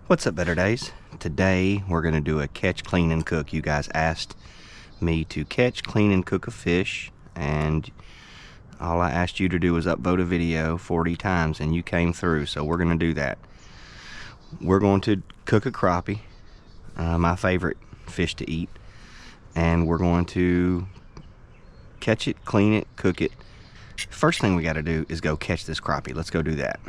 What's up, Better Days? Today we're going to do a catch, clean, and cook. You guys asked me to catch, clean, and cook a fish, and all I asked you to do was upvote a video 40 times, and you came through, so we're going to do that. We're going to cook a crappie, my favorite fish to eat, and we're going to catch it, clean it, cook it. First thing we got to do is go catch this crappie. Let's go do that.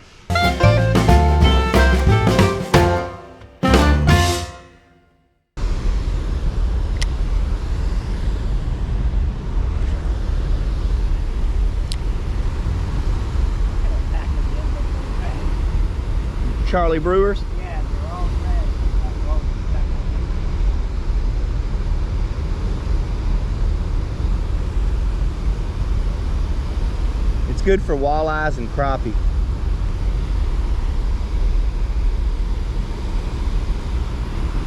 Charlie Brewers? Yeah, they're all red. It's good for walleyes and crappie.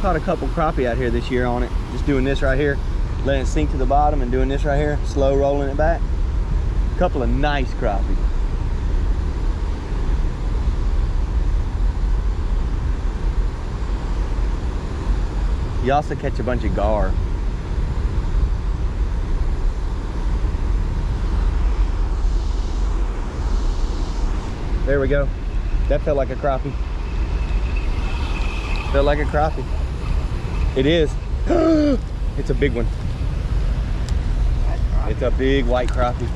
Caught a couple crappie out here this year on it. Just doing this right here, letting it sink to the bottom and doing this right here, slow rolling it back. A couple of nice crappie. You also catch a bunch of gar. There we go. That felt like a crappie. Felt like a crappie. It is. It's a big one. It's a big white crappie.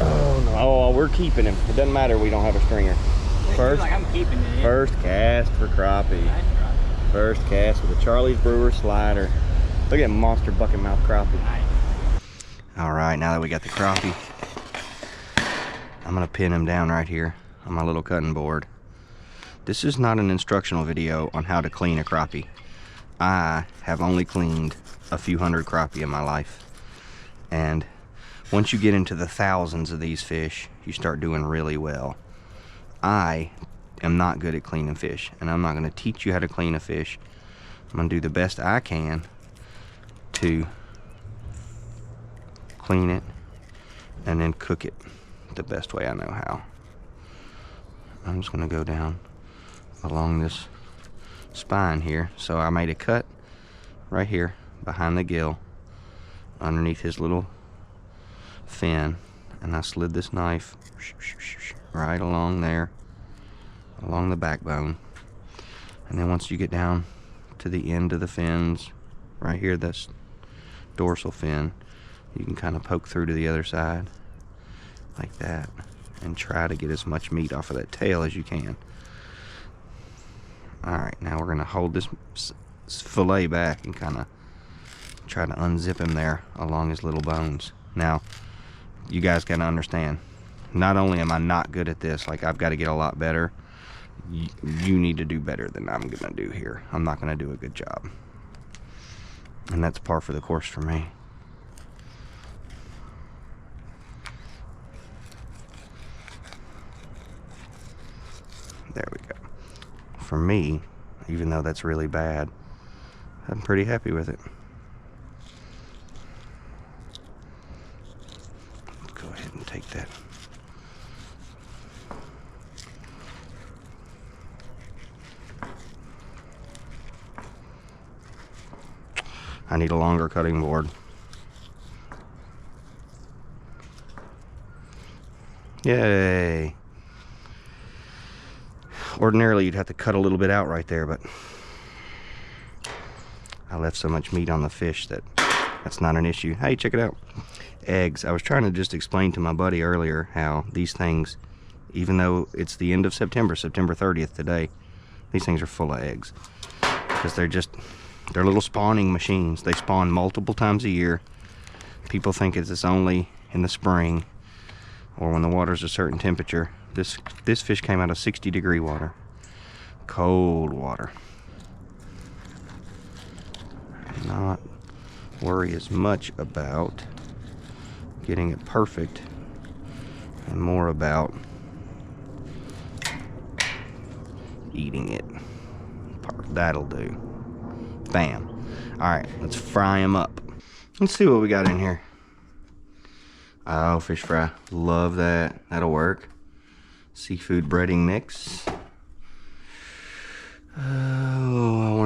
Oh no! Oh, we're keeping him. It doesn't matter. We don't have a stringer. First, like I'm keeping it in. First cast for crappie. First cast with a Charlie's Brewer slider. Look at monster bucket mouth crappie. All right, now that we got the crappie, I'm gonna pin him down right here on my little cutting board. This is not an instructional video on how to clean a crappie. I have only cleaned a few hundred crappie in my life. And once you get into the thousands of these fish, you start doing really well. I am not good at cleaning fish, and I'm not going to teach you how to clean a fish. I'm going to do the best I can to clean it and then cook it the best way I know how. I'm just going to go down along this spine here. So I made a cut right here behind the gill underneath his little fin, and I slid this knife right along there, along the backbone. And then once you get down to the end of the fins right here, this dorsal fin, you can kind of poke through to the other side like that and try to get as much meat off of that tail as you can. Alright, now we're going to hold this fillet back and kind of try to unzip him there along his little bones. Now, you guys got to understand, not only am I not good at this, like I've got to get a lot better, you need to do better than I'm going to do here. I'm not going to do a good job. And that's par for the course for me. There we go. For me, even though that's really bad, I'm pretty happy with it. Let's go ahead and take that. I need a longer cutting board. Yay! Ordinarily you'd have to cut a little bit out right there, but I left so much meat on the fish that that's not an issue. Hey, check it out. Eggs. I was trying to just explain to my buddy earlier how these things, even though it's the end of September, September 30th today, these things are full of eggs. Because they're little spawning machines. They spawn multiple times a year. People think it's only in the spring or when the water's a certain temperature. This fish came out of 60-degree water. Cold water. Not worry as much about getting it perfect and more about eating it. That'll do. Bam. Alright, let's fry them up. Let's see what we got in here. Oh, fish fry. Love that. That'll work. Seafood breading mix.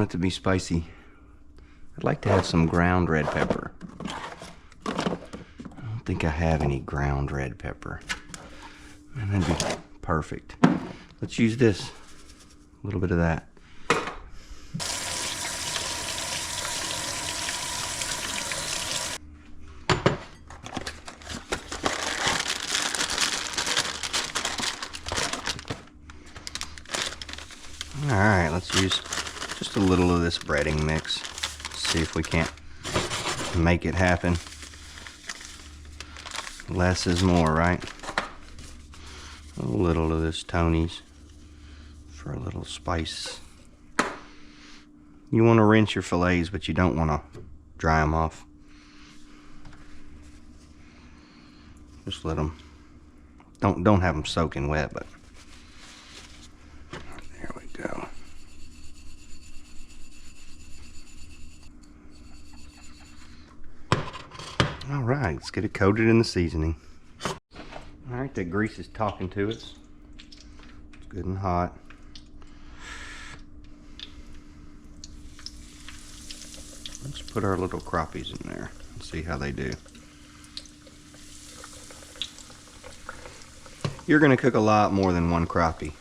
it to be spicy. I'd like to have some ground red pepper. I don't think I have any ground red pepper. And that'd be perfect. Let's use this. A little bit of that. Alright, let's use just a little of this breading mix. See if we can't make it happen. Less is more, right? A little of this Tony's for a little spice. You want to rinse your fillets, but you don't want to dry them off. Just let them, don't have them soaking wet, but there we go. All right, let's get it coated in the seasoning. All right, the grease is talking to us. It's good and hot. Let's put our little crappies in there and see how they do. You're gonna cook a lot more than one crappie.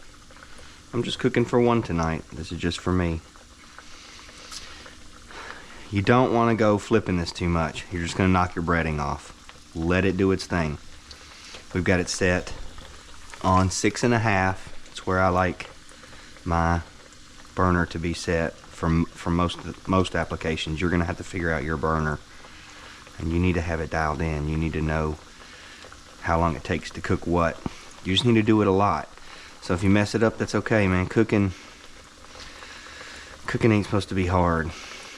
I'm just cooking for one tonight. This is just for me. You don't want to go flipping this too much. You're just gonna knock your breading off. Let it do its thing. We've got it set on 6.5. It's where I like my burner to be set for most applications. You're gonna have to figure out your burner, and you need to have it dialed in. You need to know how long it takes to cook what. You just need to do it a lot. So if you mess it up, that's okay, man. Cooking ain't supposed to be hard.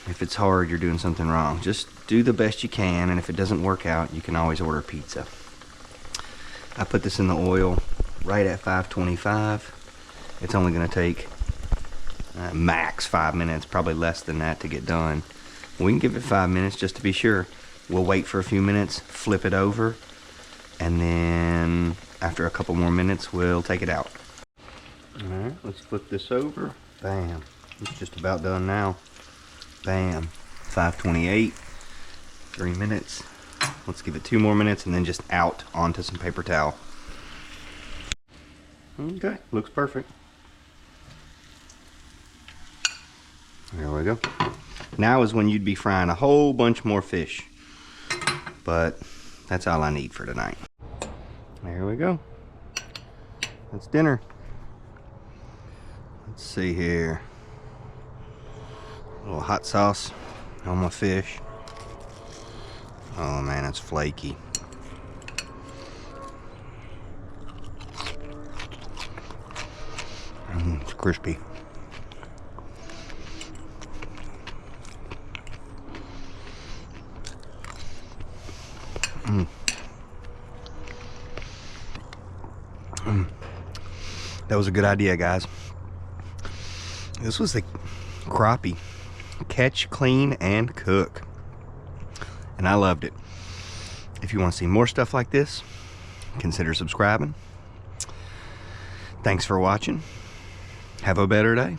If it's hard, you're doing something wrong. Just do the best you can, and if it doesn't work out, you can always order pizza. I put this in the oil right at 525. It's only gonna take max 5 minutes, probably less than that to get done. We can give it 5 minutes just to be sure. We'll wait for a few minutes, flip it over, and then after a couple more minutes, we'll take it out. Alright, let's flip this over. Bam. It's just about done now. Bam. 528. 3 minutes. Let's give it 2 more minutes and then just out onto some paper towel. Okay, looks perfect. There we go. Now is when you'd be frying a whole bunch more fish. But that's all I need for tonight. There we go. That's dinner. Let's see here. A little hot sauce on my fish. Oh man, it's flaky. It's crispy. That was a good idea, guys. This was the crappie. Catch, clean, and cook. And I loved it. If you want to see more stuff like this, consider subscribing. Thanks for watching. Have a better day.